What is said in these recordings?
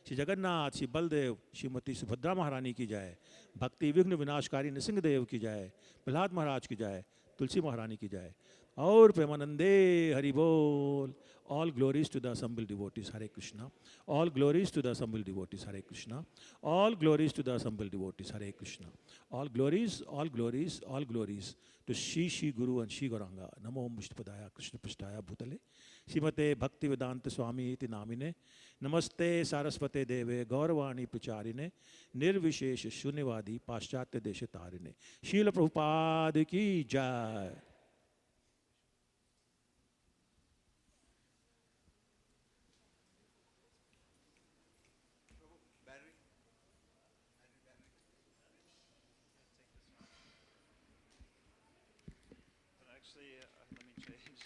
श्री जगन्नाथ, श्री बलदेव, श्रीमती सुभद्रा महारानी की जय, भक्ति विघ्न विनाशकारी नृसिंहदेव की जय, प्रहलाद महाराज की जय, तुलसी महारानी की जय और प्रेमानंदे हरि बोल. All glories to the assembled devotees. Hare Krishna. All glories to the assembled devotees. Hare Krishna. All glories to the assembled devotees. Hare Krishna. All glories, all glories, all glories to Shri Guru and Shri Gauranga. Namo Vishnupadaya Krishna Prasthaya Bhutale. Srimate Bhakti Vedanta Swami iti namine. Namaste Saraswate Deve Gauravani Pracharine. Nirvishesh Shunyavadi Paschatya Deshatarine. Srila Prabhupada ki jai. Let me change.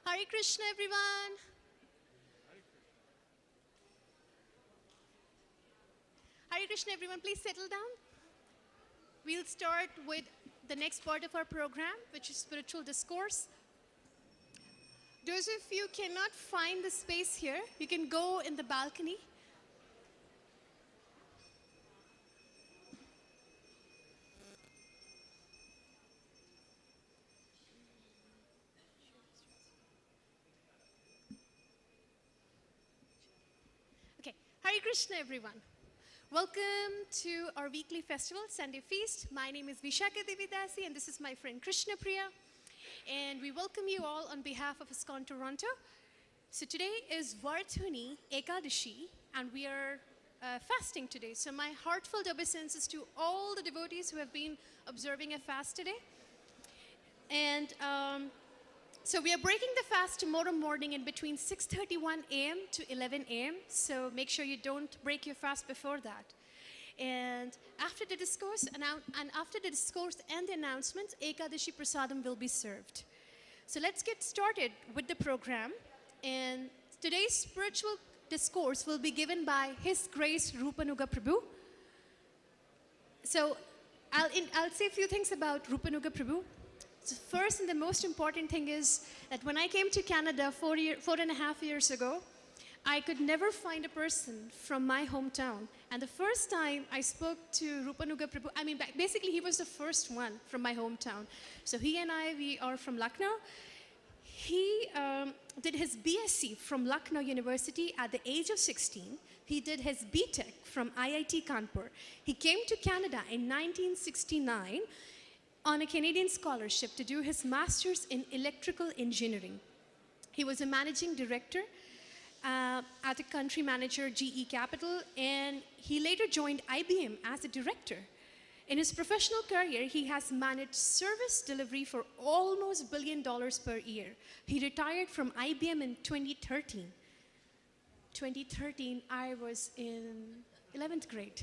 Hare Krishna, everyone. Hare Krishna, everyone. Please settle down. We'll start with the next part of our program, which is spiritual discourse. Those of you cannot find the space here, you can go in the balcony. Okay, Hare Krishna, everyone. Welcome to our weekly festival, Sunday Feast. My name is Vishaka Devidasi, and this is my friend Krishna Priya. And we welcome you all on behalf of ISKCON Toronto. So today is Varthuni Ekadashi, and we are fasting today. So my heartfelt obeisances to all the devotees who have been observing a fast today. And so we are breaking the fast tomorrow morning in between 6:31 a.m. to 11 a.m. So make sure you don't break your fast before that. And after the discourse and the announcements, Ekadashi Prasadam will be served. So let's get started with the program. And today's spiritual discourse will be given by His Grace Rupanuga Prabhu. So I'll say a few things about Rupanuga Prabhu. So first and the most important thing is that when I came to Canada 4.5 years ago, I could never find a person from my hometown. And the first time I spoke to Rupanuga Prabhu, basically he was the first one from my hometown. So he and we are from Lucknow. He did his BSc from Lucknow University at the age of 16. He did his BTech from IIT Kanpur. He came to Canada in 1969 on a Canadian scholarship to do his master's in electrical engineering. He was a managing director at a country manager, GE Capital, and he later joined IBM as a director. In his professional career, he has managed service delivery for almost $1 billion per year. He retired from IBM in 2013. 2013, I was in 11th grade.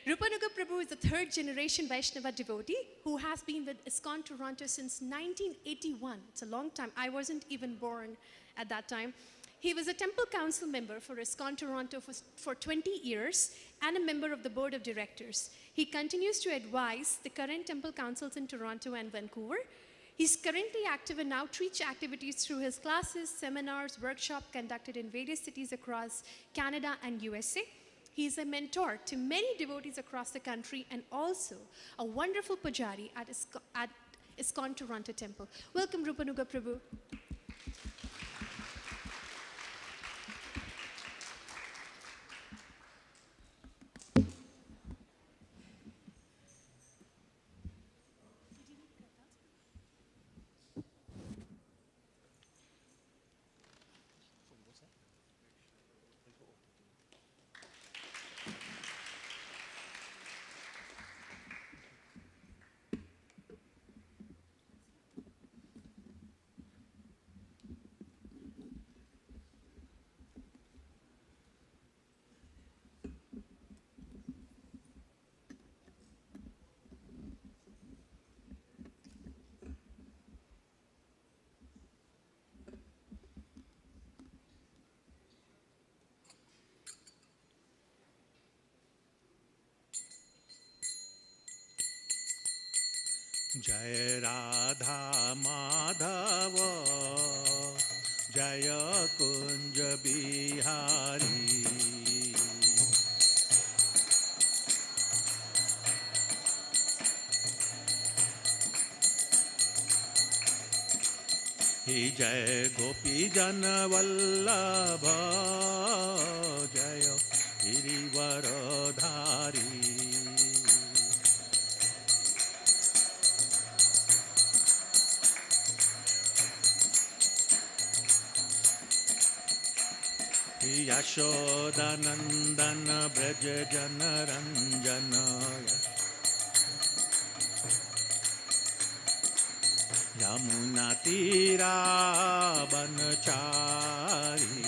Rupanuga Prabhu is the third generation Vaishnava devotee who has been with ISKCON Toronto since 1981. It's a long time. I wasn't even born at that time. He was a temple council member for ISKCON Toronto for 20 years and a member of the board of directors. He continues to advise the current temple councils in Toronto and Vancouver. He's currently active in outreach activities through his classes, seminars, workshops conducted in various cities across Canada and USA. He's a mentor to many devotees across the country and also a wonderful pujari at ISKCON Toronto Temple. Welcome, Rupanuga Prabhu. जय राधा माधव जय कुंज बिहारी। जय गोपी जन वल्लभ जय गिरिवरधारी। यशोदानंदन ब्रज जन रंजन यमुना तीरा बनचारी।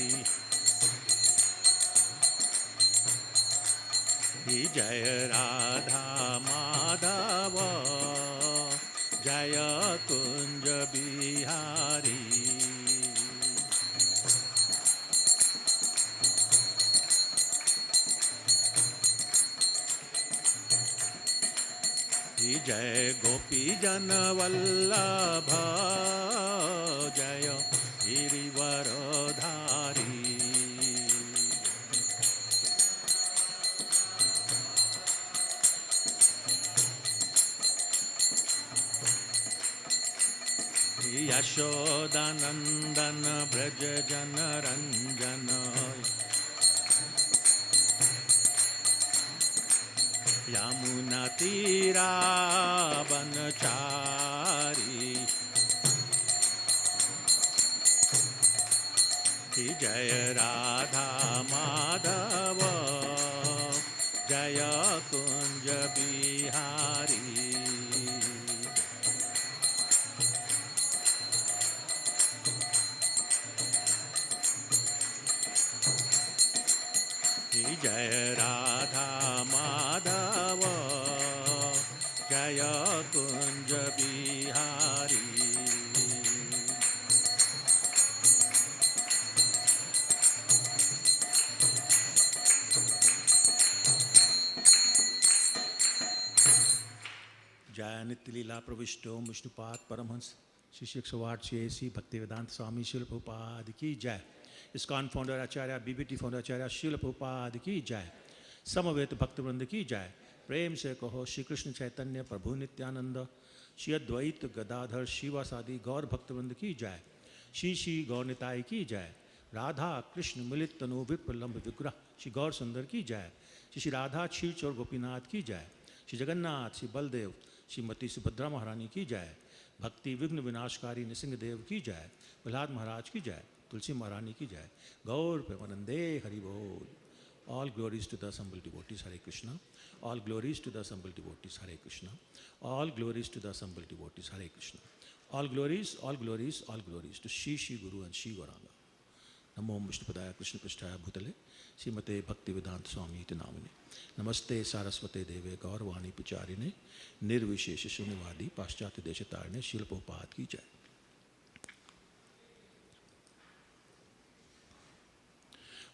जय राधा माधव जय कुंज बिहारी। जय गोपी जन वल्लभ जय गिरिवरधारी। यशोदानंदन ब्रज जन रंजन यमुना तीरा बनचारी। जय राधा माधव जय कुंज बिहारी। जय राधा माधव जय कुंज बिहारी। जय नित्य लीला प्रविष्टो विष्णुपाद परमहंस श्री 108 भक्तिवेदांत स्वामी शिल प्रभुपाद की जय। इस्कॉन फाउंडर आचार्य बीबीटी फाउंडर आचार्य शिल प्रभुपाद की जय। समवेत भक्तवृंद की जय। प्रेम से कहो श्री कृष्ण चैतन्य प्रभु नित्यानंद श्री अद्वैत गदाधर शिवासादि गौर भक्तवृंद की जय। श्री श्री गौर निताय की जय। राधा कृष्ण मिलित तनु विप्रलम्ब विग्रह श्री गौर सुंदर की जय। श्री श्री राधा क्षीर चोर गोपीनाथ की जय। श्री जगन्नाथ श्री बलदेव श्रीमती सुभद्रा महारानी की जय। भक्ति विघ्न विनाशकारी नृसिंहदेव की जय। प्रहलाद महाराज की जय। तुलसी महारानी की जय। गौर प्रेमानंदे हरि बोल। All glories to the assembled devotees, Hare Krishna. All glories to the assembled devotees, Hare Krishna. All glories to the assembled devotees, Hare Krishna. All glories, all glories, all glories to Shri Shri Guru and Shri Gauranga. Namo Vishnupadaya Krishna Prishtaya Bhutale Srimate Bhaktivedanta Swami iti Namine. Namaste Saraswate Deve Gaurvani Picharine Nirvishesha Shunyavadi Paschatya Deshatarine Srila Prabhupada ki jai.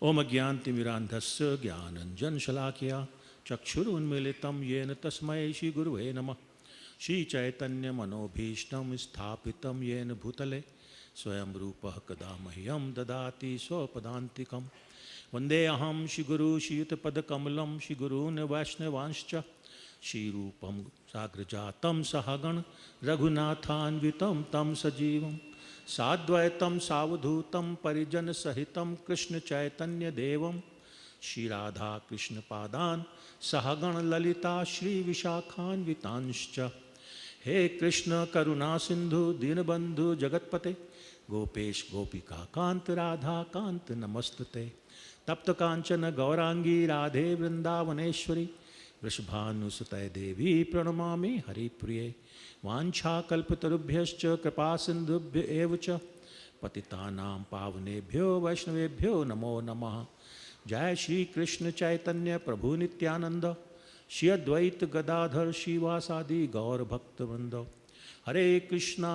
ओम अज्ञानतिमिरान्धस्य ज्ञानञ्जनशलाकया चक्षुरुन्मीलितं येन तस्मै श्रीगुरुवे नमः। श्रीचैतन्यमनोभीष्टं स्थापितं येन भूतले स्वयं रूपः कदा मह्यं ददाति स्वपदान्तिकं। वन्देऽहं श्रीगुरू श्रीयुतपदकमलं श्रीगुरून् वैष्णवांश्च श्रीरूपं साग्रजातं सहगण रघुनाथान्वितं तं सजीवं साद्वैतं सावधूतं परिजन सहितं कृष्ण चैतन्य देवं श्री राधा कृष्ण पादान सहगण ललिता श्री विशाखान्वितांश्च। हे कृष्ण करुणा सिंधु दीनबंधु जगतपते गोपेश गोपिका कांत राधा कांत नमस्तुते। तप्त कांचन गौरांगी राधे वृंदावनेश्वरी वृषभानुसुते देवी प्रणमामि हरिप्रिये। वाञ्छाकल्पतरुभ्यश्च कृपा सिन्धुभ्य एव च पतितानां पावनेभ्यो वैष्णवेभ्यो नमो नमः। जय श्री कृष्ण चैतन्य प्रभु नित्यानंद श्री अद्वैत गदाधर श्रीवासादि गौर भक्तवृंद। हरे कृष्णा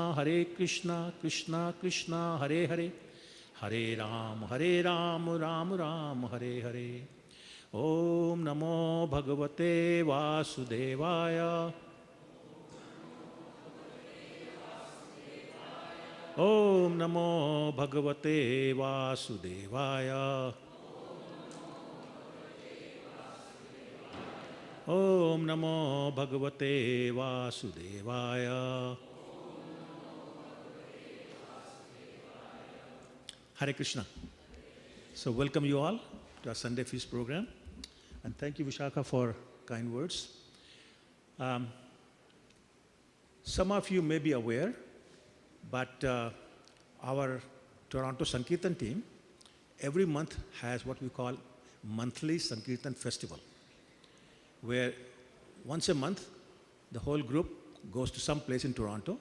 कृष्णा कृष्णा हरे हरे हरे राम राम राम हरे हरे। ओम नमो भगवते वासुदेवाय Om Namo Bhagavate Vasudevaya. Om Namo Bhagavate Vasudevaya. Hare Krishna. So welcome you all to our Sunday Feast program. And thank you, Vishakha, for kind words. Some of you may be aware, but our Toronto Sankirtan team every month has what we call monthly Sankirtan festival, where once a month the whole group goes to some place in Toronto,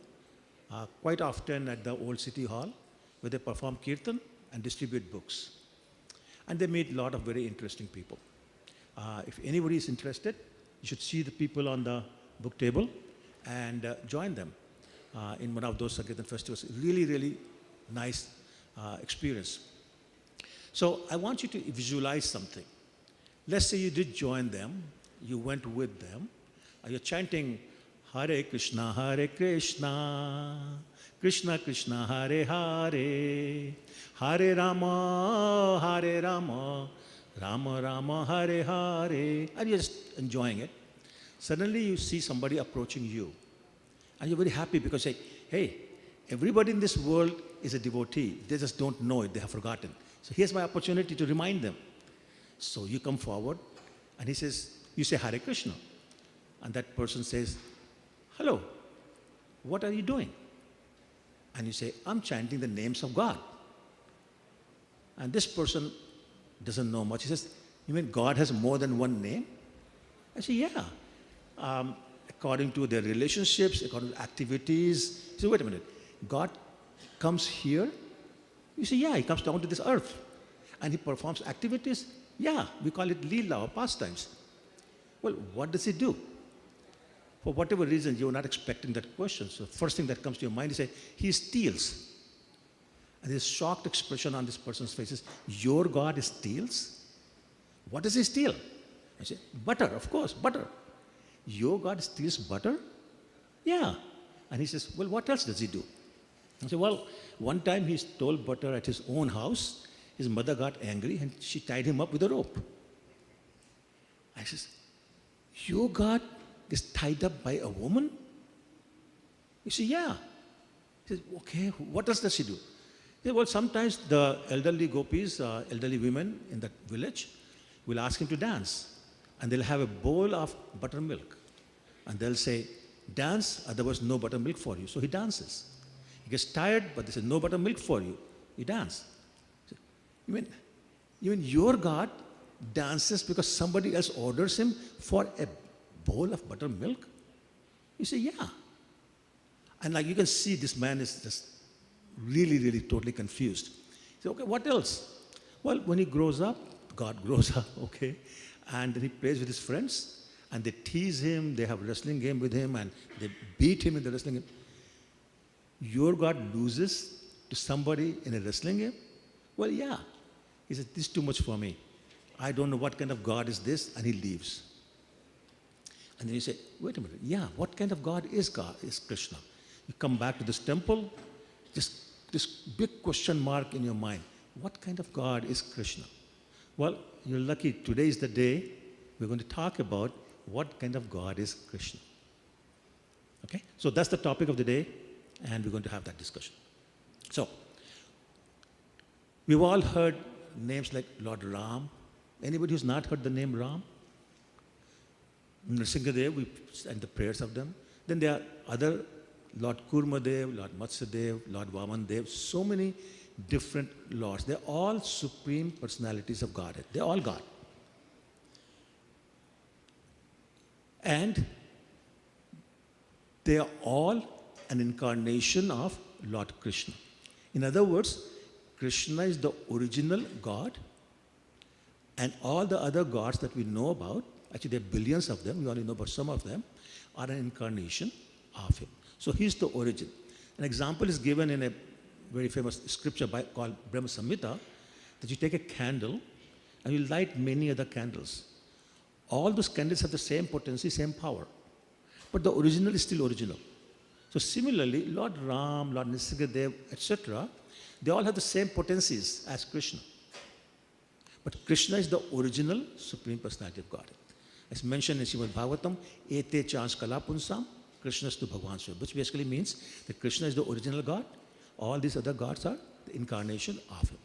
quite often at the old city hall, where they perform kirtan and distribute books. And they meet a lot of very interesting people. If anybody is interested, you should see the people on the book table and join them in one of those Sankirtan festivals. Really, really nice experience. So I want you to visualize something. Let's say you did join them, you went with them, you're chanting Hare Krishna, Krishna Krishna, Hare Hare, Hare Rama, Rama Rama, Hare Hare, and you're just enjoying it. Suddenly you see somebody approaching you, and you're very happy because say, hey, everybody in this world is a devotee. They just don't know it, they have forgotten. So here's my opportunity to remind them. So you come forward, and he says, you say Hare Krishna. And that person says, hello, what are you doing? And you say, I'm chanting the names of God. And this person doesn't know much. He says, you mean God has more than one name? I say, yeah. According to their relationships, according to activities. He says, wait a minute, God comes here? You say, yeah, he comes down to this earth. And he performs activities? Yeah, we call it Leela or pastimes. Well, what does he do? For whatever reason, you're not expecting that question. So first thing that comes to your mind is say, he steals. And there's shocked expression on this person's face is, your God steals? What does he steal? I say, butter, of course, butter. Your God steals butter? Yeah. And he says, well, what else does he do? I say, well, one time he stole butter at his own house. His mother got angry and she tied him up with a rope. I says, your God is tied up by a woman? You say, yeah. He says, okay, what else does she do? He said, well, sometimes the elderly gopis, elderly women in that village, will ask him to dance. And they'll have a bowl of buttermilk. And they'll say, dance, otherwise no buttermilk for you. So he dances. He gets tired, but they say, no buttermilk for you. He dances. You mean your God dances because somebody else orders him for a bowl of buttermilk? You say, yeah. And like you can see, this man is just really, really totally confused. He said, okay, what else? Well, when he grows up, God grows up, okay, and then he plays with his friends, and they tease him, they have a wrestling game with him, and they beat him in the wrestling game. Your God loses to somebody in a wrestling game? Well, yeah. He said, this is too much for me. I don't know what kind of God is this, and he leaves. And then you say, wait a minute, yeah, what kind of God is Krishna? You come back to this temple, just this big question mark in your mind. What kind of God is Krishna? Well, you're lucky. Today is the day we're going to talk about what kind of God is Krishna. Okay? So that's the topic of the day, and we're going to have that discussion. So, we've all heard names like Lord Ram. Anybody who's not heard the name Ram? Nrsingadev, we send the prayers of them. Then there are other, Lord Kurmadev, Lord Matsyadev, Lord Vamandev, so many different lords. They're all supreme personalities of Godhead. They're all God. And they are all an incarnation of Lord Krishna. In other words, Krishna is the original God, and all the other gods that we know about, actually there are billions of them, we only know about some of them, are an incarnation of him. So he's the origin. An example is given in a very famous scripture called Brahma Samhita, that you take a candle and you light many other candles. All those candles have the same potency, same power. But the original is still original. So similarly, Lord Ram, Lord Nrsimhadev, etc., they all have the same potencies as Krishna. But Krishna is the original Supreme Personality of Godhead. As mentioned in Srimad Bhagavatam, Ete chans kalapunsam, Krishnastu Bhagavan Swarup, which basically means that Krishna is the original God. All these other gods are the incarnation of him.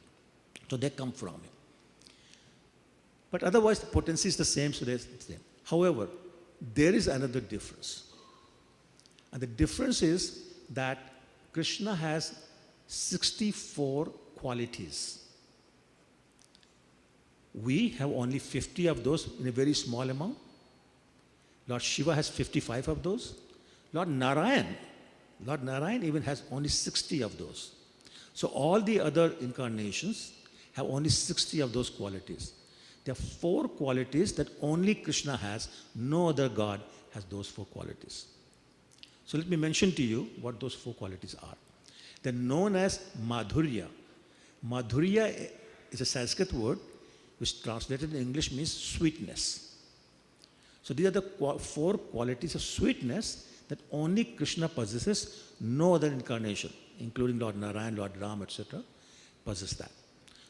So they come from him. But otherwise, the potency is the same, so they're the same. However, there is another difference. And the difference is that Krishna has 64 qualities. We have only 50 of those in a very small amount. Lord Shiva has 55 of those. Lord Narayan even has only 60 of those. So all the other incarnations have only 60 of those qualities. There are 4 qualities that only Krishna has. No other God has those 4 qualities. So let me mention to you what those 4 qualities are. They're known as Madhurya. Madhurya is a Sanskrit word which translated in English means sweetness. So these are the 4 qualities of sweetness that only Krishna possesses. No other incarnation, including Lord Narayan, Lord Ram, etc., possess that.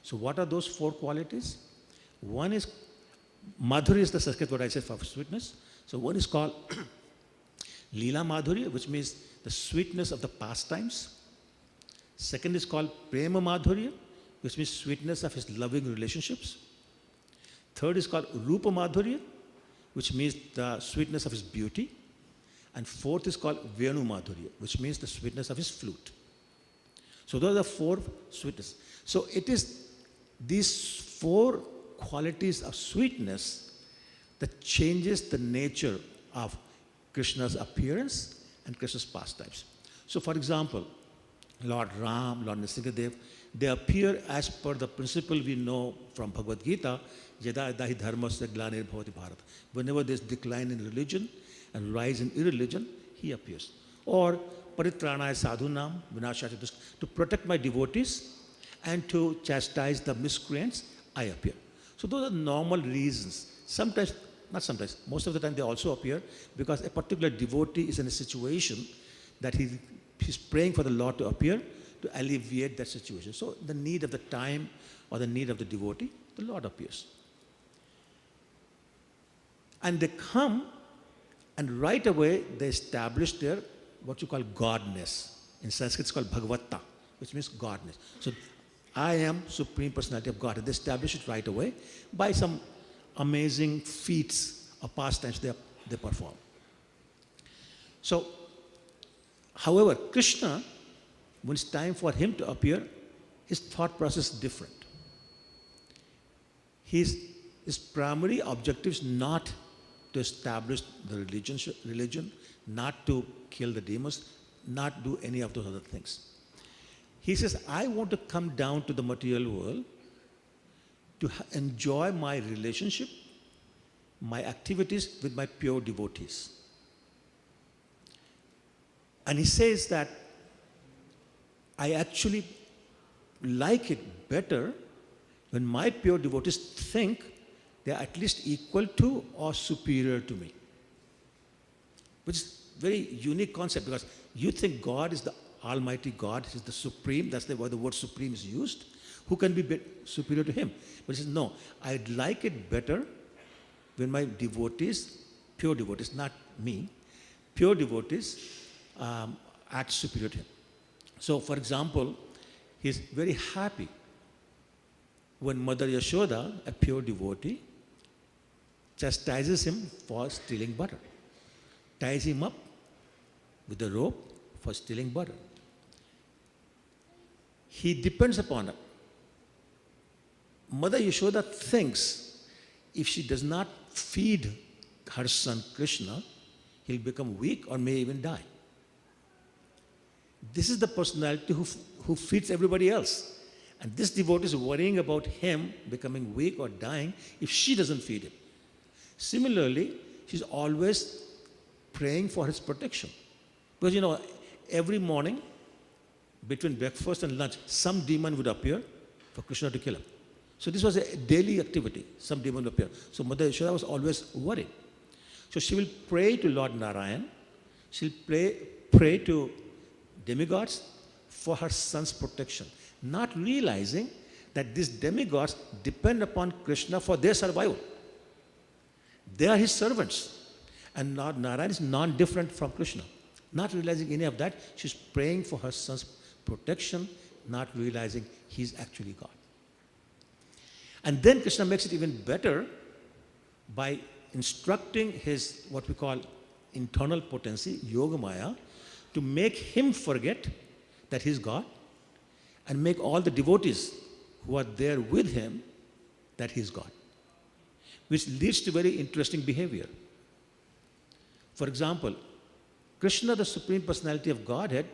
So what are those 4 qualities? One is, Madhurya is the Sanskrit word I said for sweetness. So one is called Leela Madhurya, which means the sweetness of the pastimes. Second is called Prema Madhurya, which means sweetness of his loving relationships. Third is called Rupa Madhurya, which means the sweetness of his beauty. And fourth is called Venu Madhurya, which means the sweetness of his flute. So those are the 4 sweetness. So it is these 4 qualities of sweetness that changes the nature of Krishna's appearance and Krishna's pastimes. So for example, Lord Ram, Lord Nrsimhadev, they appear as per the principle we know from Bhagavad Gita, Yada dahi dharmasya glanir bhavati bharata. Whenever there's decline in religion and rise in irreligion, he appears. Or paritranaya sadhunam vinashaya dushkritam, to protect my devotees and to chastise the miscreants, I appear. So those are normal reasons. Sometimes, not sometimes, most of the time they also appear because a particular devotee is in a situation that he's praying for the Lord to appear to alleviate that situation. So the need of the time or the need of the devotee, the Lord appears. And they come and right away they establish their what you call godness. In Sanskrit it's called Bhagavata, which means godness. So I am Supreme Personality of God. And they establish it right away by some amazing feats or pastimes they perform. So, however, Krishna, when it's time for him to appear, his thought process is different. His primary objective is not to establish the religion, not to kill the demons, not do any of those other things. He says, I want to come down to the material world to enjoy my relationship, my activities with my pure devotees. And he says that I actually like it better when my pure devotees think they are at least equal to or superior to me. Which is a very unique concept because you think God is the Almighty God, He is the Supreme, that's why the word Supreme is used. Who can be superior to Him? But he says, no, I'd like it better when my devotees, pure devotees, not me, pure devotees act superior to Him. So, for example, he's very happy when Mother Yashoda, a pure devotee, chastises him for stealing butter, ties him up with a rope for stealing butter. He depends upon her. Mother Yashoda thinks if she does not feed her son Krishna, he'll become weak or may even die. This is the personality who feeds everybody else. And this devotee is worrying about him becoming weak or dying if she doesn't feed him. Similarly, she's always praying for his protection. Because you know, every morning, between breakfast and lunch, some demon would appear for Krishna to kill him. So this was a daily activity. Some demon would appear. So Mother Yashoda was always worried. So she will pray to Lord Narayan. she'll pray to demigods for her son's protection, not realizing that these demigods depend upon Krishna for their survival. They are his servants. And Narayana is non-different from Krishna. Not realizing any of that, she's praying for her son's protection, not realizing he's actually God. And then Krishna makes it even better by instructing his, what we call internal potency, Yogamaya, to make him forget that he's God and make all the devotees who are there with him that he's God, which leads to very interesting behavior. For example, Krishna, the Supreme Personality of Godhead,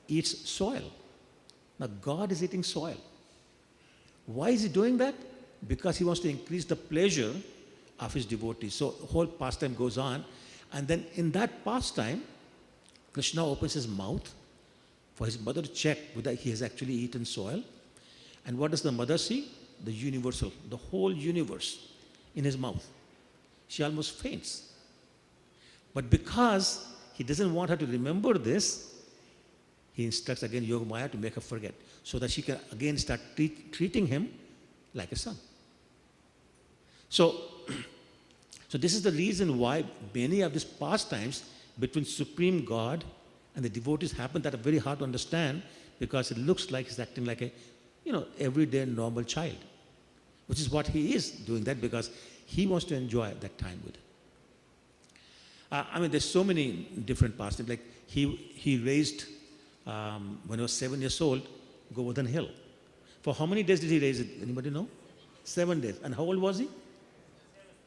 eats soil. Now, God is eating soil. Why is he doing that? Because he wants to increase the pleasure of his devotees. So, the whole pastime goes on. And then in that pastime, Krishna opens his mouth for his mother to check whether he has actually eaten soil. And what does the mother see? The universal, the whole universe in his mouth. She almost faints. But because he doesn't want her to remember this, he instructs again Yogamaya to make her forget, so that she can again start treating him like a son. So this is the reason why many of these pastimes between Supreme God and the devotees happen that are very hard to understand, because it looks like he's acting like a, everyday normal child, which is what he is doing that because he wants to enjoy that time with it. There's so many different pastimes. Like he raised, when he was 7 years old, Govardhan Hill. For how many days did he raise it? Anybody know? 7 days. And how old was he?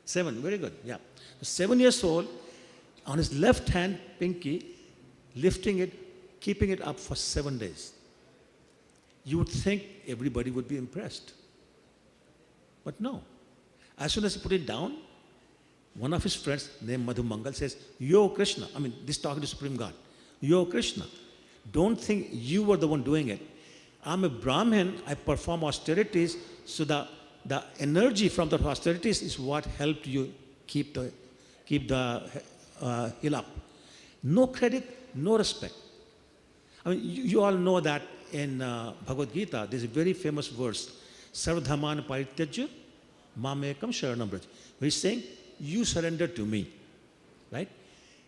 7. Very good. Yeah. 7 years old, on his left hand pinky, lifting it, keeping it up for 7 days. You would think everybody would be impressed. But no. As soon as he put it down, one of his friends named Madhu Mangal says, "Yo Krishna," this talking to Supreme God, "Yo Krishna, don't think you were the one doing it. I'm a Brahmin, I perform austerities, so the energy from the austerities is what helped you keep the hill up. No credit, no respect." You all know that in Bhagavad Gita, there's a very famous verse, "Sarvadhaman parityajya mamekam sharanam braj," where he's saying, "You surrender to me," right?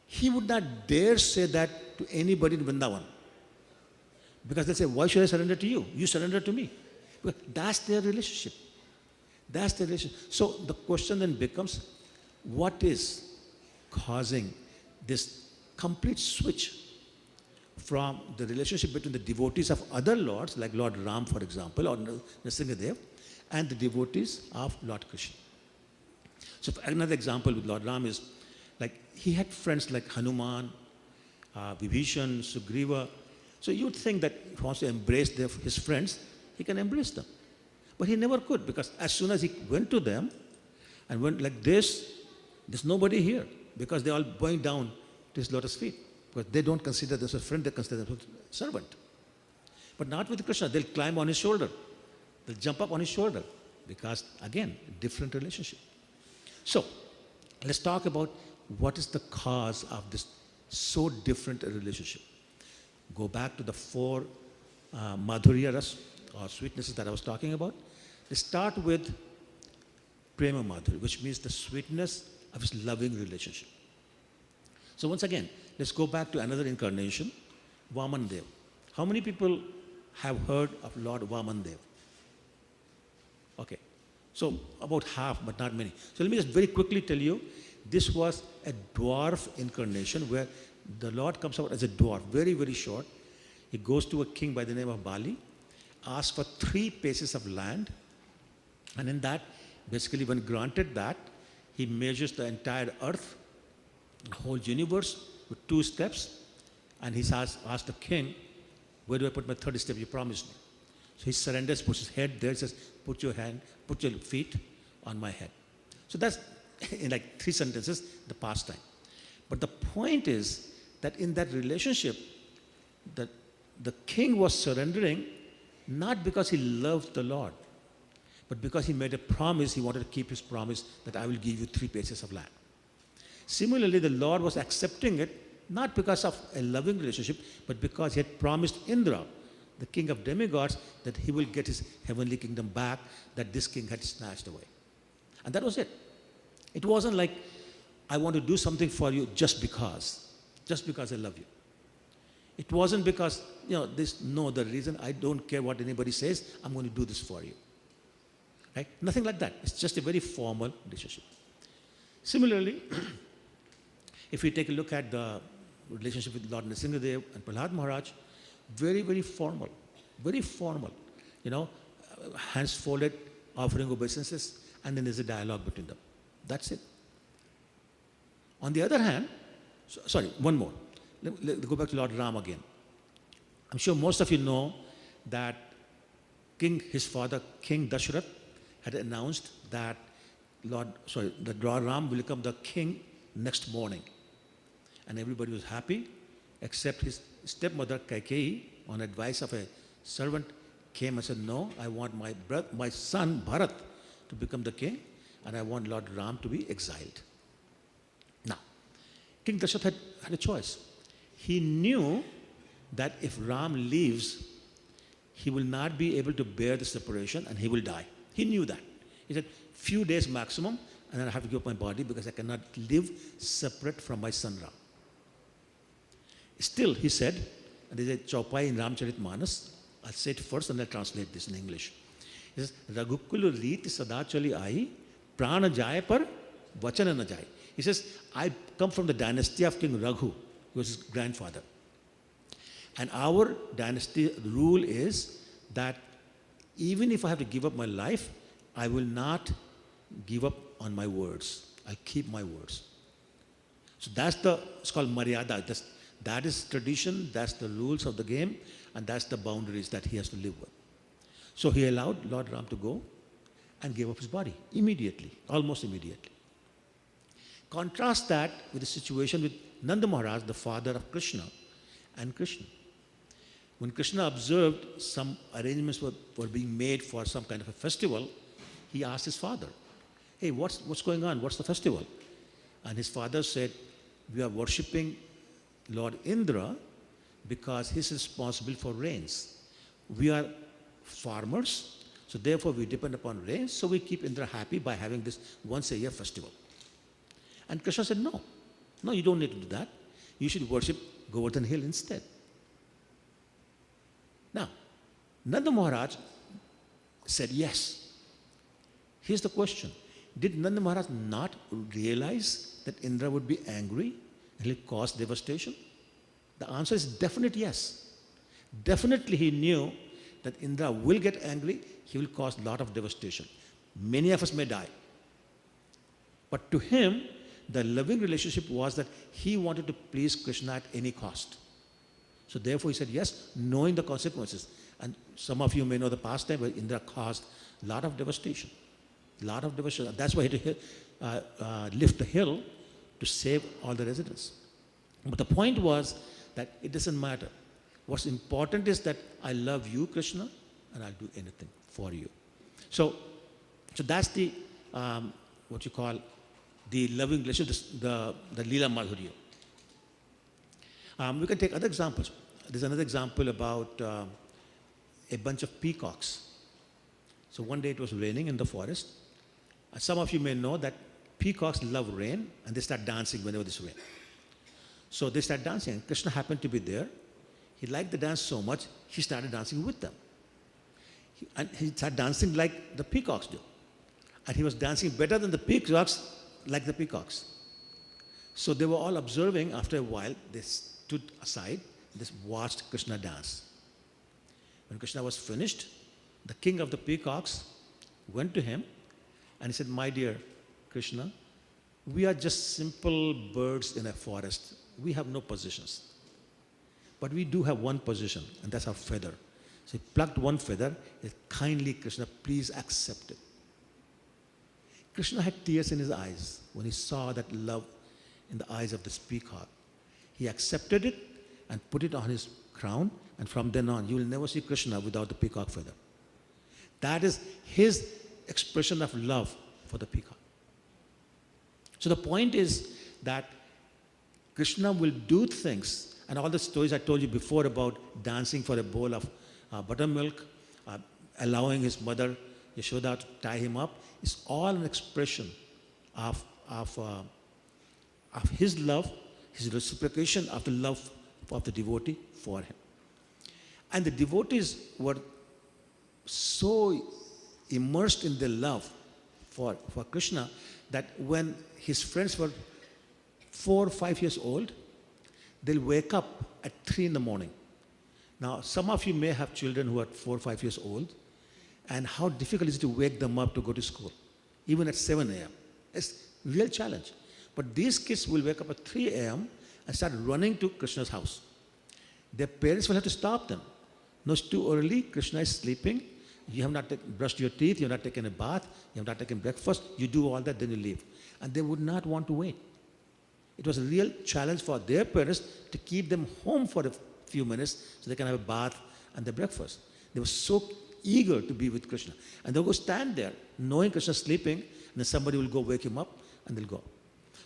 He would not dare say that to anybody in Vrindavan, because they'll say, "Why should I surrender to you? You surrender to me." Because that's their relationship. That's their relationship. So the question then becomes, what is causing this complete switch from the relationship between the devotees of other lords, like Lord Ram, for example, or Nrsimhadev, and the devotees of Lord Krishna? So another example with Lord Ram is, like, he had friends like Hanuman, Vibhishan, Sugriva. So you would think that if he wants to embrace his friends, he can embrace them. But he never could, because as soon as he went to them and went like this, there's nobody here, because they're all bowing down to his lotus feet. Because they don't consider themselves a friend, they consider themselves a servant. But not with Krishna. They'll climb on his shoulder. They'll jump up on his shoulder, because, again, different relationship. So, let's talk about what is the cause of this so different relationship. Go back to the 4 Madhurya Ras, or sweetnesses that I was talking about. Let's start with Prema Madhurya, which means the sweetness of his loving relationship. So once again, let's go back to another incarnation, Vaman Dev. How many people have heard of Lord Vaman Dev? Okay. So about half, but not many. So let me just very quickly tell you, this was a dwarf incarnation where the Lord comes out as a dwarf, very, very short. He goes to a king by the name of Bali, asks for 3 pieces of land, and in that, basically when granted that, he measures the entire earth, the whole universe, with 2 steps, and he asked the king, "Where do I put my 3rd step you promised me?" So he surrenders, puts his head there, says, put your feet on my head. So that's, in like 3 sentences, the pastime. But the point is that in that relationship, the king was surrendering not because he loved the Lord, but because he made a promise, he wanted to keep his promise that I will give you 3 pieces of land. Similarly, the Lord was accepting it Not because of a loving relationship, but because he had promised Indra, the king of demigods, that he will get his heavenly kingdom back that this king had snatched away. And that was it. It wasn't like, I want to do something for you just because I love you. It wasn't because, there's no other reason. I don't care what anybody says. I'm going to do this for you. Right? Nothing like that. It's just a very formal relationship. Similarly, if we take a look at the relationship with Lord Nrsimhadev and Prahlad Maharaj, very, very formal. Very formal. Hands folded, offering obeisances, and then there's a dialogue between them. That's it. On the other hand, one more. Let's go back to Lord Ram again. I'm sure most of you know that his father, King Dashrath, had announced that Lord Ram will become the king next morning. And everybody was happy, except his stepmother, Kaikeyi, on advice of a servant, came and said, no, I want my son, Bharat, to become the king, and I want Lord Ram to be exiled. Now, King Dashrath had a choice. He knew that if Ram leaves, he will not be able to bear the separation and he will die. He knew that. He said, few days maximum, and then I have to give up my body because I cannot live separate from my son Ram. Still, he said, and there's a chaupai in Ramcharitmanas, I'll say it first and I'll translate this in English. He says, Raghukul reet sada chali ai, prana jai par vachana na jai. He says, I come from the dynasty of King Raghu, who was his grandfather. And our dynasty rule is that even if I have to give up my life, I will not give up on my words. I'll keep my words. So it's called Maryada. That is tradition, that's the rules of the game, and that's the boundaries that he has to live with. So he allowed Lord Ram to go and gave up his body immediately, almost immediately. Contrast that with the situation with Nanda Maharaj, the father of Krishna, and Krishna. When Krishna observed some arrangements were being made for some kind of a festival, he asked his father, hey, what's going on? What's the festival? And his father said, we are worshipping Lord Indra because he's responsible for rains. We are farmers, so therefore we depend upon rains, so we keep Indra happy by having this once a year festival. And Krishna said, no, you don't need to do that. You should worship Govardhan Hill instead. Now, Nanda Maharaj said yes. Here's the question. Did Nanda Maharaj not realize that Indra would be angry and he'll cause devastation? The answer is definite yes. Definitely he knew that Indra will get angry, he will cause a lot of devastation. Many of us may die. But to him, the loving relationship was that he wanted to please Krishna at any cost. So therefore he said yes, knowing the consequences. And some of you may know the past time where Indra caused a lot of devastation. Lot of devastation. That's why he had to lift the hill to save all the residents. But the point was that it doesn't matter. What's important is that I love you, Krishna, and I'll do anything for you. So that's the, what you call, the loving relationship, the Leela Madhurya. We can take other examples. There's another example about a bunch of peacocks. So one day it was raining in the forest. Some of you may know that peacocks love rain and they start dancing whenever there's rain. So they start dancing. Krishna happened to be there. He liked the dance so much, he started dancing with them. And he started dancing like the peacocks do. And he was dancing better than the peacocks, like the peacocks. So they were all observing. After a while, they stood aside, they watched Krishna dance. When Krishna was finished, the king of the peacocks went to him and he said, my dear Krishna, we are just simple birds in a forest. We have no positions. But we do have one position, and that's our feather. So he plucked one feather. He said, kindly, Krishna, please accept it. Krishna had tears in his eyes when he saw that love in the eyes of this peacock. He accepted it and put it on his crown, and from then on, you will never see Krishna without the peacock feather. That is his expression of love for the peacock. So the point is that Krishna will do things, and all the stories I told you before about dancing for a bowl of buttermilk, allowing his mother Yashoda to tie him up, is all an expression of, of, uh, of his love, his reciprocation of the love of the devotee for him. And the devotees were so immersed in their love for Krishna that when his friends were 4 or 5 years old, they'll wake up at 3 in the morning. Now, some of you may have children who are 4 or 5 years old, and how difficult is it to wake them up to go to school, even at 7 a.m. It's a real challenge. But these kids will wake up at 3 a.m. and start running to Krishna's house. Their parents will have to stop them. No, it's too early, Krishna is sleeping, you have not brushed your teeth, you have not taken a bath, you have not taken breakfast, you do all that, then you leave. And they would not want to wait. It was a real challenge for their parents to keep them home for a few minutes so they can have a bath and their breakfast. They were so eager to be with Krishna. And they'll go stand there, knowing Krishna's sleeping, and then somebody will go wake him up, and they'll go.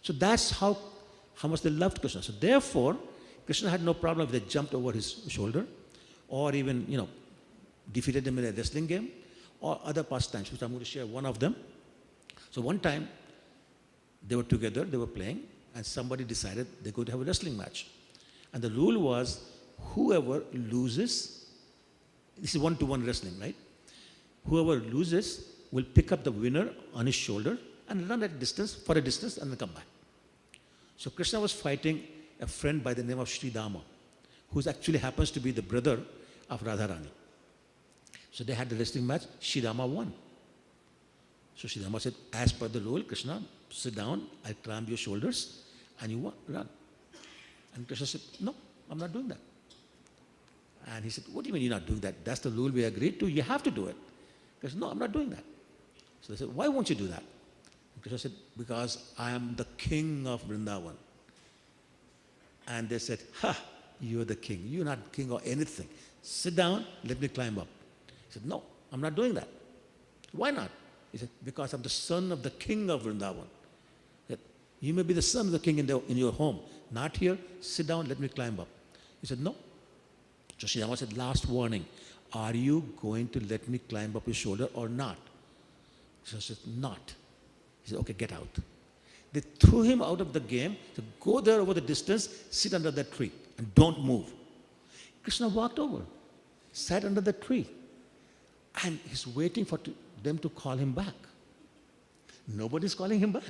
So that's how much they loved Krishna. So therefore, Krishna had no problem if they jumped over his shoulder, or even, defeated him in a wrestling game, or other pastimes, which I'm going to share one of them. So one time, they were together, they were playing, and somebody decided they're going to have a wrestling match. And the rule was, whoever loses, this is one-to-one wrestling, right? Whoever loses will pick up the winner on his shoulder and run for a distance, and then come back. So Krishna was fighting a friend by the name of Sri Dama, who actually happens to be the brother of Radharani. So they had the wrestling match. Sri Dama won. So Sri Dama said, as per the rule, Krishna, sit down, I'll climb your shoulders, and you run. And Krishna said, no, I'm not doing that. And he said, what do you mean you're not doing that? That's the rule we agreed to. You have to do it. He said, no, I'm not doing that. So they said, why won't you do that? And Krishna said, because I am the king of Vrindavan. And they said, you're the king. You're not king or anything. Sit down, let me climb up. He said, no, I'm not doing that. Why not? He said, because I'm the son of the king of Vrindavan. He said, you may be the son of the king in your home. Not here. Sit down, let me climb up. He said, no. So Sri Rama said, last warning. Are you going to let me climb up your shoulder or not? He said, not. He said, okay, get out. They threw him out of the game. So go there over the distance, sit under that tree, and don't move. Krishna walked over, sat under the tree, and he's waiting for them to call him back. Nobody's calling him back.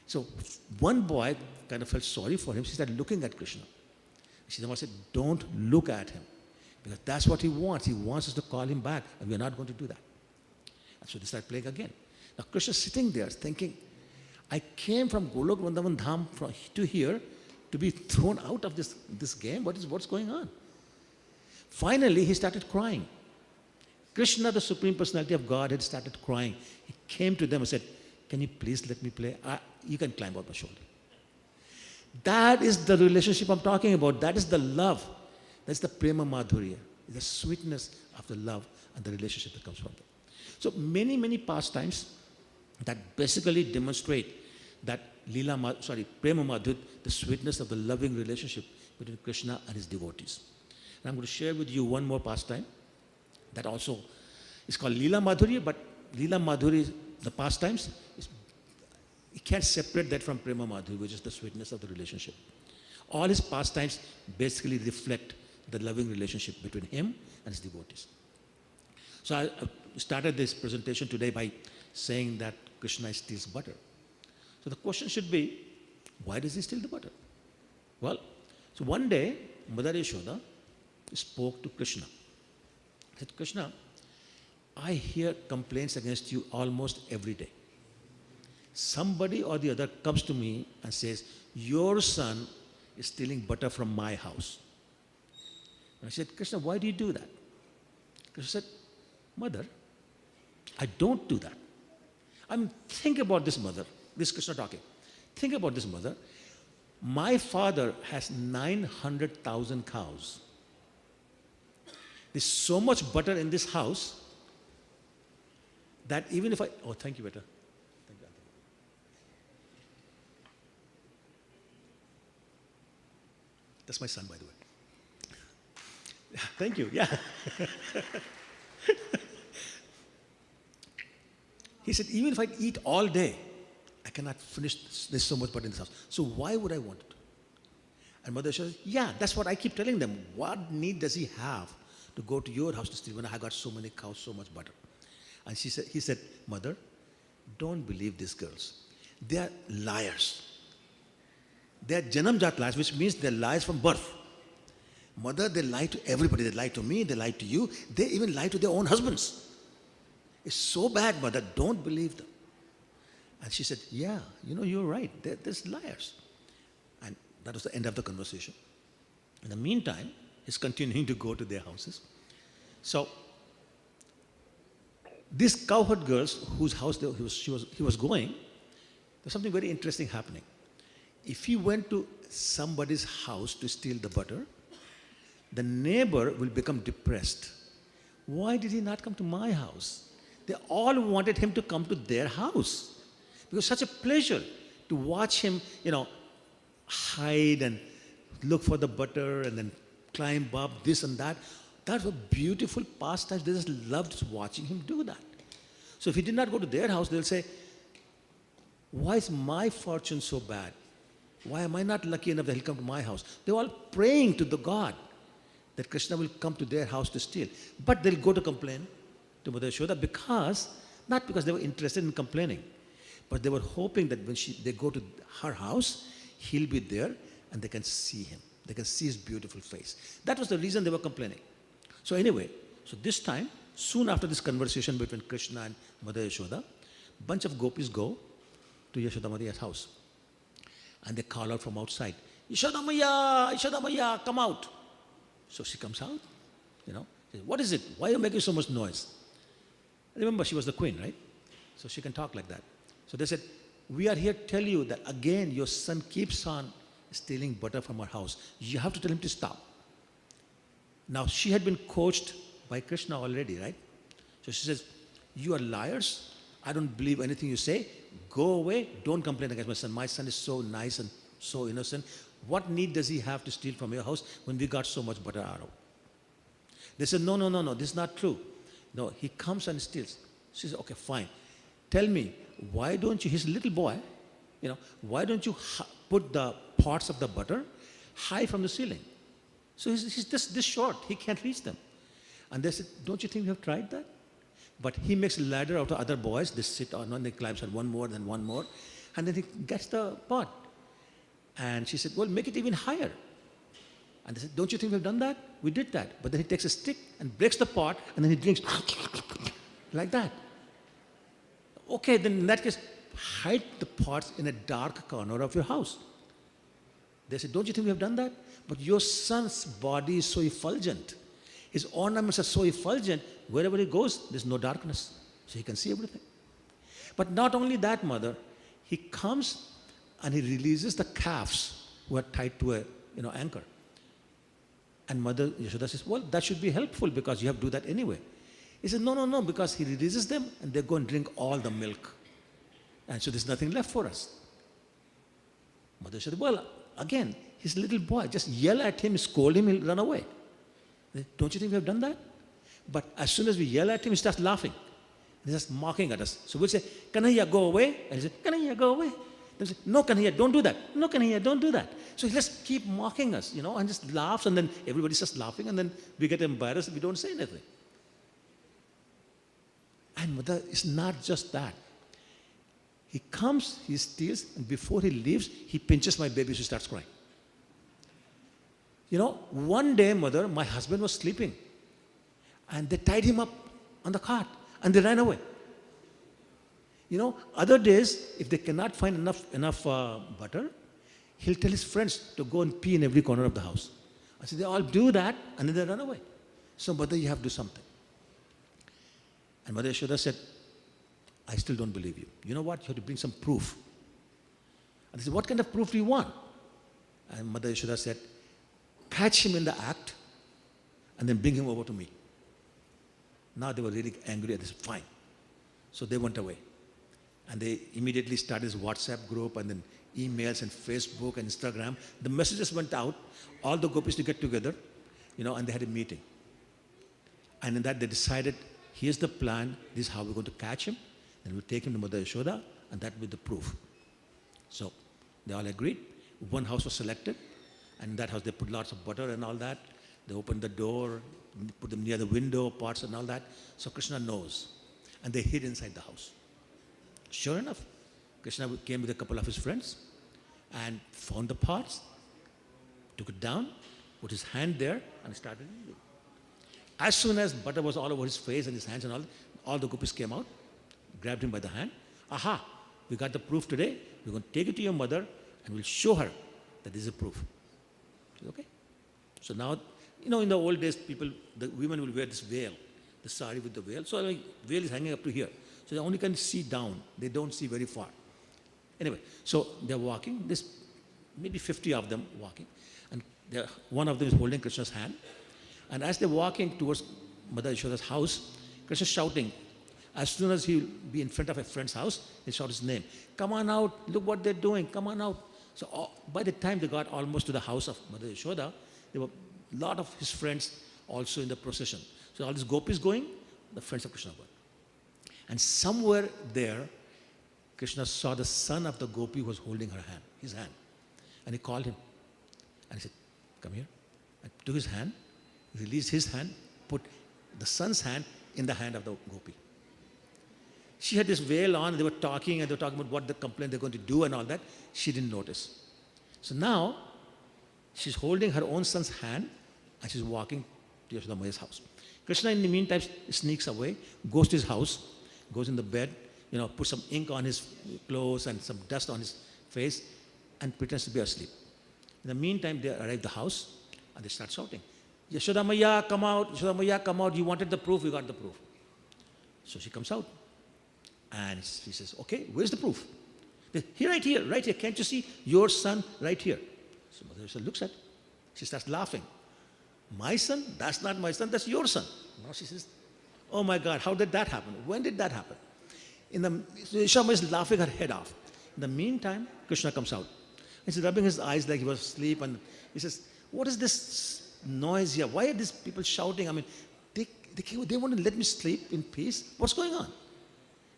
So one boy kind of felt sorry for him. He started looking at Krishna. Sri Rama said, don't look at him, because that's what he wants. He wants us to call him back, and we're not going to do that. And so they started playing again. Now Krishna's sitting there thinking, I came from Golok Vrindavan Dham to here to be thrown out of this game. What's going on? Finally, he started crying. Krishna, the Supreme Personality of Godhead, started crying. He came to them and said, can you please let me play? You can climb up my shoulder. That is the relationship I'm talking about. That is the love. That's the prema madhurya, the sweetness of the love and the relationship that comes from it. So many, many pastimes that basically demonstrate that prema madhurya, the sweetness of the loving relationship between Krishna and his devotees. And I'm going to share with you one more pastime that also is called Leela Madhurya, but Leela Madhurya, the pastimes, you can't separate that from Prema Madhurya, which is the sweetness of the relationship. All his pastimes basically reflect the loving relationship between him and his devotees. So I started this presentation today by saying that Krishna steals butter. So the question should be, why does he steal the butter? Well, so one day, Mother Yashoda spoke to Krishna. She said, Krishna, I hear complaints against you almost every day. Somebody or the other comes to me and says, your son is stealing butter from my house. And I said, Krishna, why do you do that? Krishna said, Mother, I don't do that. Think about this mother, this Krishna talking. Think about this mother. My father has 900,000 cows. There's so much butter in this house that even if thank you, beta. Thank you. That's my son, by the way. Thank you. Yeah. He said, even if I eat all day, I cannot finish. There's so much butter in this house. So why would I want it? And Mother says, yeah, that's what I keep telling them. What need does he have to go to your house to steal when I got so many cows, so much butter? And he said, Mother, don't believe these girls. They are liars. They are janamjat liars, which means they're lies from birth. Mother, they lie to everybody. They lie to me, they lie to you. They even lie to their own husbands. It's so bad, Mother, don't believe them. And she said, yeah, you're right. There's liars. And that was the end of the conversation. In the meantime, he's continuing to go to their houses. So, these cowherd girls whose house he was going, there's something very interesting happening. If he went to somebody's house to steal the butter, the neighbor will become depressed. Why did he not come to my house? They all wanted him to come to their house. Because such a pleasure to watch him, hide and look for the butter and then climb up, this and that. That was a beautiful pastime. They just loved watching him do that. So if he did not go to their house, they'll say, why is my fortune so bad? Why am I not lucky enough that he'll come to my house? They're all praying to the God that Krishna will come to their house to steal. But they'll go to complain to Mother Yashoda not because they were interested in complaining, but they were hoping that when they go to her house, he'll be there and they can see him. They can see his beautiful face. That was the reason they were complaining. So anyway, this time, soon after this conversation between Krishna and Mother Yashoda, a bunch of gopis go to Yashoda Maiya's house. And they call out from outside, Yashoda Maiya, come out. So she comes out, says, what is it? Why are you making so much noise? Remember, she was the queen, right? So she can talk like that. So they said, we are here to tell you that again, your son keeps on stealing butter from our house. You have to tell him to stop. Now, she had been coached by Krishna already, right? So she says, you are liars. I don't believe anything you say. Go away. Don't complain against my son. My son is so nice and so innocent. What need does he have to steal from your house when we got so much butter out of? They said, no, this is not true. No, he comes and steals. She says, okay, fine. Tell me, why don't you, he's a little boy, why don't you put the pots of the butter high from the ceiling? So he's just this short, he can't reach them. And they said, don't you think we have tried that? But he makes a ladder out of other boys. They sit on one, they climb on one more, then one more. And then he gets the pot. And she said, well, make it even higher. And they said, don't you think we've done that? We did that. But then he takes a stick and breaks the pot, and then he drinks like that. Okay, then in that case, hide the pots in a dark corner of your house. They said, don't you think we have done that? But your son's body is so effulgent. His ornaments are so effulgent, wherever he goes, there's no darkness. So he can see everything. But not only that, Mother, he comes and he releases the calves who are tied to a anchor. And Mother Yashoda says, well, that should be helpful because you have to do that anyway. He says, no, because he releases them and they go and drink all the milk. And so there's nothing left for us. Mother said, well, again, he's a little boy. Just yell at him, scold him, he'll run away. Don't you think we have done that? But as soon as we yell at him, he starts laughing. He's just mocking at us. So we'll say, Kanhaiya, go away. And he says, Kanhaiya, go away. Then we say, no, Kanhaiya, don't do that. No, Kanhaiya, don't do that. So he just keep mocking us, and just laughs, and then everybody's just laughing, and then we get embarrassed and we don't say anything. And Mother, it's not just that. He comes, he steals, and before he leaves, he pinches my baby, she starts crying. One day, Mother, my husband was sleeping, and they tied him up on the cart, and they ran away. Other days, if they cannot find enough butter, he'll tell his friends to go and pee in every corner of the house. I said, they all do that, and then they run away. So, Mother, you have to do something. And Mother Yashoda said, I still don't believe you. You know what? You have to bring some proof. And they said, what kind of proof do you want? And Mother Yashoda said, catch him in the act, and then bring him over to me. Now they were really angry at this. Fine. So they went away. And they immediately started this WhatsApp group and then emails and Facebook and Instagram. The messages went out, all the gopis to get together, and they had a meeting. And in that they decided, here's the plan, this is how we're going to catch him, and we'll take him to Mother Yashoda, and that will be the proof. So they all agreed. One house was selected, and in that house they put lots of butter and all that. They opened the door, put them near the window, parts and all that. So Krishna knows. And they hid inside the house. Sure enough, Krishna came with a couple of his friends and found the parts, took it down, put his hand there, and started eating. As soon as butter was all over his face and his hands and all the gopis came out, grabbed him by the hand. Aha, we got the proof today. We're going to take it to your mother and we'll show her that this is a proof. Okay? So now, in the old days, the women will wear this veil, the sari with the veil. So the veil is hanging up to here. So they only can see down. They don't see very far. Anyway, so they're walking. There's maybe 50 of them walking. And one of them is holding Krishna's hand. And as they're walking towards Mother Yashoda's house, Krishna's shouting. As soon as he'll be in front of a friend's house, he'll shout his name. Come on out. Look what they're doing. Come on out. So by the time they got almost to the house of Mother Yashoda, there were a lot of his friends also in the procession. So all these gopis going, the friends of Krishna going. And somewhere there, Krishna saw the son of the gopi who was holding his hand. And he called him. And he said, come here. And took his hand, released his hand, put the son's hand in the hand of the gopi. She had this veil on, and they were talking about what the complaint they're going to do and all that. She didn't notice. So now, she's holding her own son's hand, and she's walking to Yashoda Maiya's house. Krishna, in the meantime, sneaks away, goes to his house, goes in the bed, puts some ink on his clothes and some dust on his face, and pretends to be asleep. In the meantime, they arrive at the house, and they start shouting, Yashoda Maiya, come out, Yashoda Maiya, come out, you wanted the proof, you got the proof. So she comes out, and she says, okay, where's the proof? Here, right here, can't you see your son right here? So Mother Yashoda looks at it. She starts laughing. My son? That's not my son, that's your son. Now she says, oh my God, how did that happen? When did that happen? So Yashoda is laughing her head off. In the meantime, Krishna comes out. He's rubbing his eyes like he was asleep, and he says, what is this noise here? Why are these people shouting? I mean, they want to let me sleep in peace. What's going on?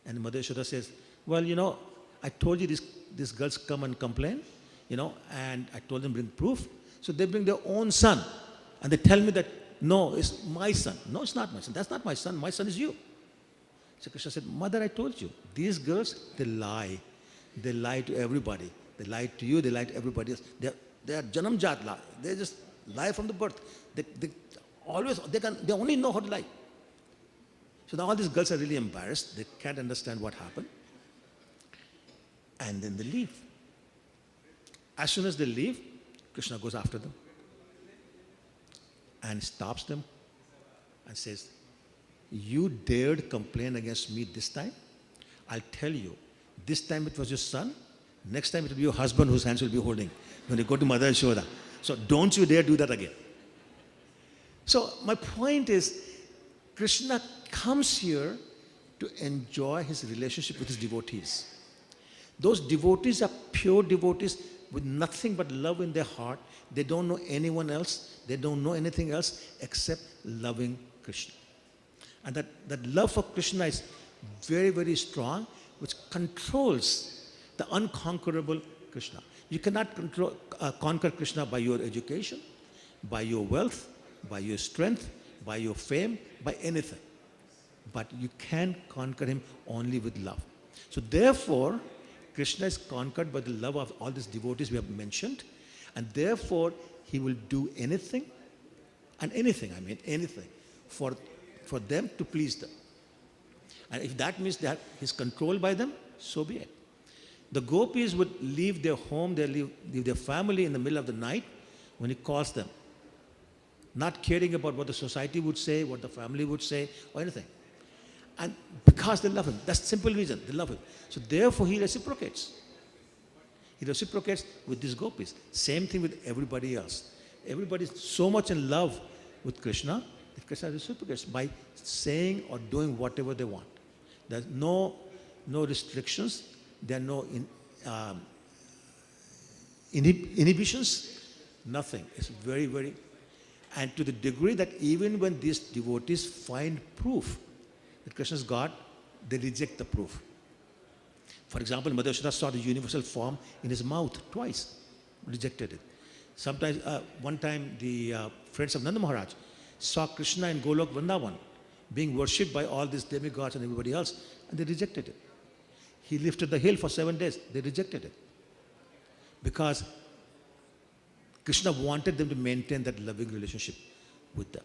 And Mother Yashoda says, well, I told you these girls come and complain, and I told them bring proof. So they bring their own son. And they tell me that, no, it's my son. No, it's not my son. That's not my son. My son is you. So Krishna said, Mother, I told you, these girls, they lie. They lie to everybody. They lie to you, they lie to everybody else. They are janam jat lie. They just lie from the birth. They only know how to lie. So now all these girls are really embarrassed. They can't understand what happened. And then they leave. As soon as they leave, Krishna goes after them and stops them and says, you dared complain against me this time? I'll tell you, this time it was your son, next time it will be your husband whose hands will be holding when you go to Mother Yashoda. So don't you dare do that again. So my point is, Krishna comes here to enjoy his relationship with his devotees. Those devotees are pure devotees with nothing but love in their heart. They don't know anyone else. They don't know anything else except loving Krishna. And that love for Krishna is very, very strong, which controls the unconquerable Krishna. You cannot conquer Krishna by your education, by your wealth, by your strength, by your fame, by anything. But you can conquer him only with love. So therefore, Krishna is conquered by the love of all these devotees we have mentioned, and therefore he will do anything, and anything, for them to please them. And if that means that he's controlled by them, so be it. The gopis would leave their home, they leave their family in the middle of the night when he calls them, not caring about what the society would say, what the family would say, or anything. And because they love him, that's the simple reason, they love him. So therefore he reciprocates. He reciprocates with these gopis. Same thing with everybody else. Everybody is so much in love with Krishna that Krishna reciprocates by saying or doing whatever they want. There's no no restrictions, there are no inhibitions, nothing. It's very, very, and to the degree that even when these devotees find proof that Krishna is God, they reject the proof. For example, Madhavsudha saw the universal form in his mouth twice, rejected it. Sometimes, one time, the friends of Nanda Maharaj saw Krishna in Golok Vrindavan being worshipped by all these demigods and everybody else, and they rejected it. He lifted the hill for 7 days. They rejected it. Because Krishna wanted them to maintain that loving relationship with them.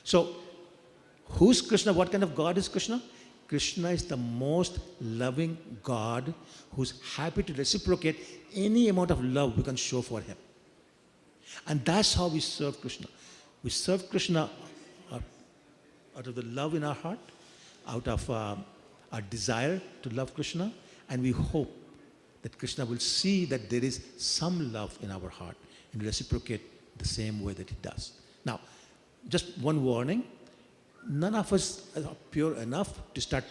So, who's Krishna? What kind of God is Krishna? Krishna is the most loving God who's happy to reciprocate any amount of love we can show for him. And that's how we serve Krishna. We serve Krishna out of the love in our heart, out of our desire to love Krishna, and we hope that Krishna will see that there is some love in our heart and reciprocate the same way that he does. Now, just one warning. None of us are pure enough to start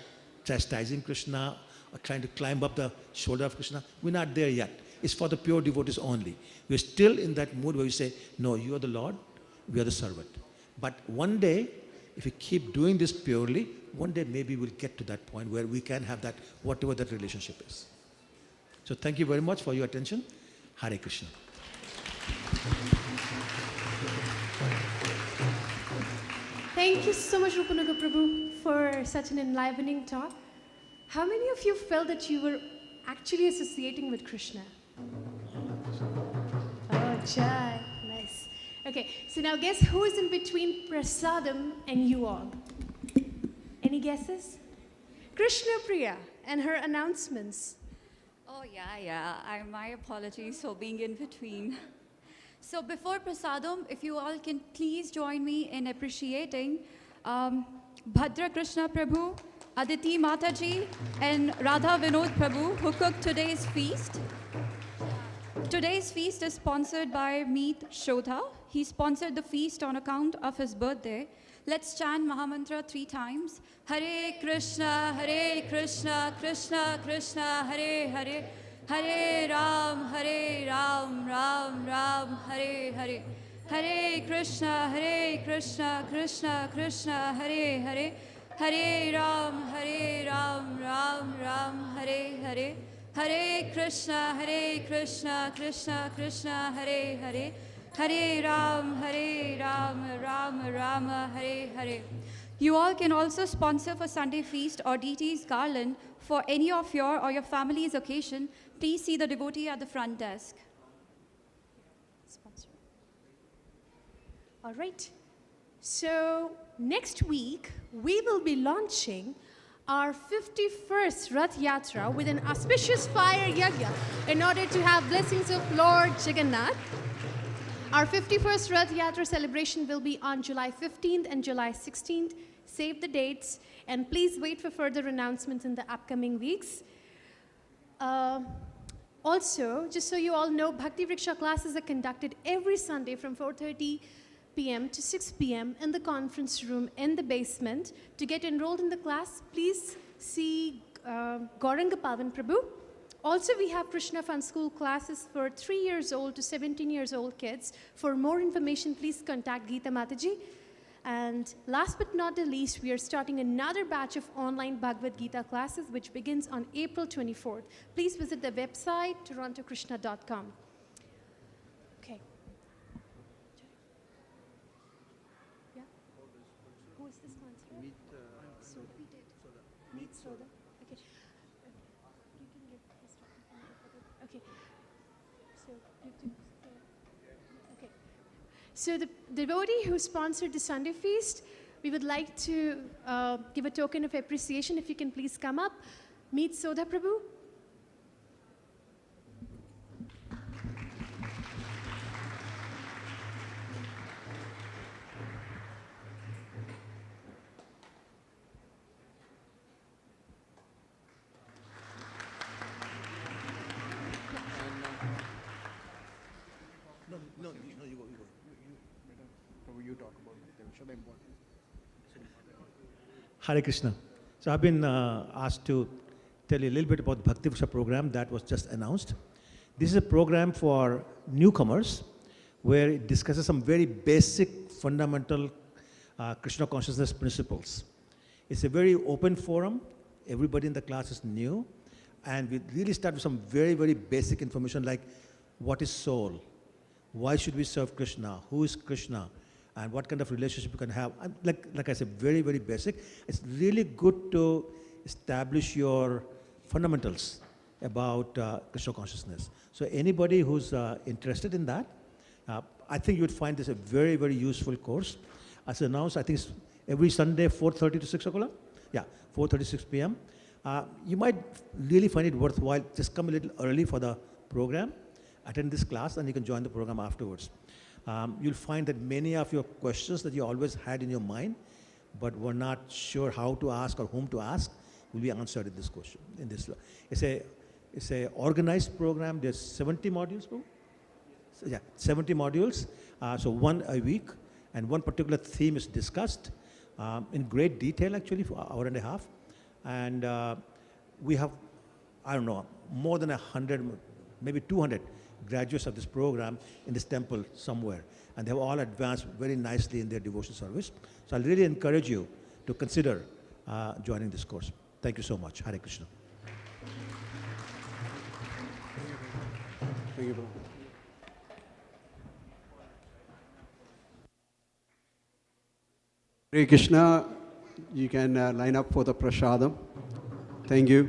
chastising Krishna or trying to climb up the shoulder of Krishna. We're not there yet. It's for the pure devotees only. We're still in that mood where we say, no, you are the Lord, we are the servant. But one day, if we keep doing this purely, one day maybe we'll get to that point where we can have that, whatever that relationship is. So thank you very much for your attention. Hare Krishna. Thank you so much, Rupanuga Prabhu, for such an enlivening talk. How many of you felt that you were actually associating with Krishna? Oh, Jai. Nice. Okay, so now guess who is in between Prasadam and you all? Any guesses? Krishna Priya and her announcements. Oh, yeah. My apologies for being in between. So before Prasadam, if you all can please join me in appreciating Bhadra Krishna Prabhu, Aditi Mataji, and Radha Vinod Prabhu, who cooked today's feast. Today's feast is sponsored by Meet Shodha. He sponsored the feast on account of his birthday. Let's chant Mahamantra 3 times. Hare Krishna, Krishna Krishna, Hare Hare. Hare Ram, Ram Ram, Hare Hare. Hare Krishna, Krishna Krishna, Hare Hare. Hare Ram, Ram Ram, Hare Hare. Hare Krishna, Krishna Krishna, Hare Hare. Hare Ram, Ram Hare Hare. You all can also sponsor for Sunday feast or deity's garland for any of your or your family's occasion. Please see the devotee at the front desk. Sponsor. All right. So next week, we will be launching our 51st Rath Yatra with an auspicious fire yagya in order to have blessings of Lord Jagannath. Our 51st Rath Yatra celebration will be on July 15th and July 16th. Save the dates and please wait for further announcements in the upcoming weeks. Also, just so you all know, Bhakti Vriksha classes are conducted every Sunday from 4:30 p.m. to 6 p.m. in the conference room in the basement. To get enrolled in the class, please see Gauranga Pavan Prabhu. Also, we have Krishna Fun School classes for 3 years old to 17 years old kids. For more information, please contact Geeta Mataji. And last but not the least, we are starting another batch of online Bhagavad Gita classes, which begins on April 24th. Please visit the website, torontokrishna.com. Okay. Yeah? Who is the sponsor? So we did. Meet Soda. Okay. You can give this to okay. So you do. Okay. So the devotee who sponsored the Sunday feast, we would like to give a token of appreciation. If you can please come up. Meet Sodha Prabhu. No, you go. You talk about them. Should I Hare Krishna. So I've been asked to tell you a little bit about the Bhakti Vriksha program that was just announced. This is a program for newcomers where it discusses some very basic, fundamental Krishna consciousness principles. It's a very open forum. Everybody in the class is new. And we really start with some very, very basic information like what is soul? Why should we serve Krishna? Who is Krishna? And what kind of relationship you can have? And like I said, very, very basic. It's really good to establish your fundamentals about Krishna consciousness. So anybody who's interested in that, I think you would find this a very, very useful course. As announced, I think it's every Sunday, 4:30 to 6 o'clock? Yeah, 4:30, 6 p.m. You might really find it worthwhile. Just come a little early for the program, attend this class, and you can join the program afterwards. You'll find that many of your questions that you always had in your mind, but were not sure how to ask or whom to ask, will be answered in this question. It's a organized program. There's 70 modules, bro? So, yeah, 70 modules. So one a week, and one particular theme is discussed in great detail, actually, for an hour and a half. And we have, I don't know, more than 100, maybe 200 graduates of this program in this temple somewhere. And they have all advanced very nicely in their devotion service. So I'll really encourage you to consider joining this course. Thank you so much. Hare Krishna. Thank you, bro. Hare Krishna, you can line up for the prasadam. Thank you.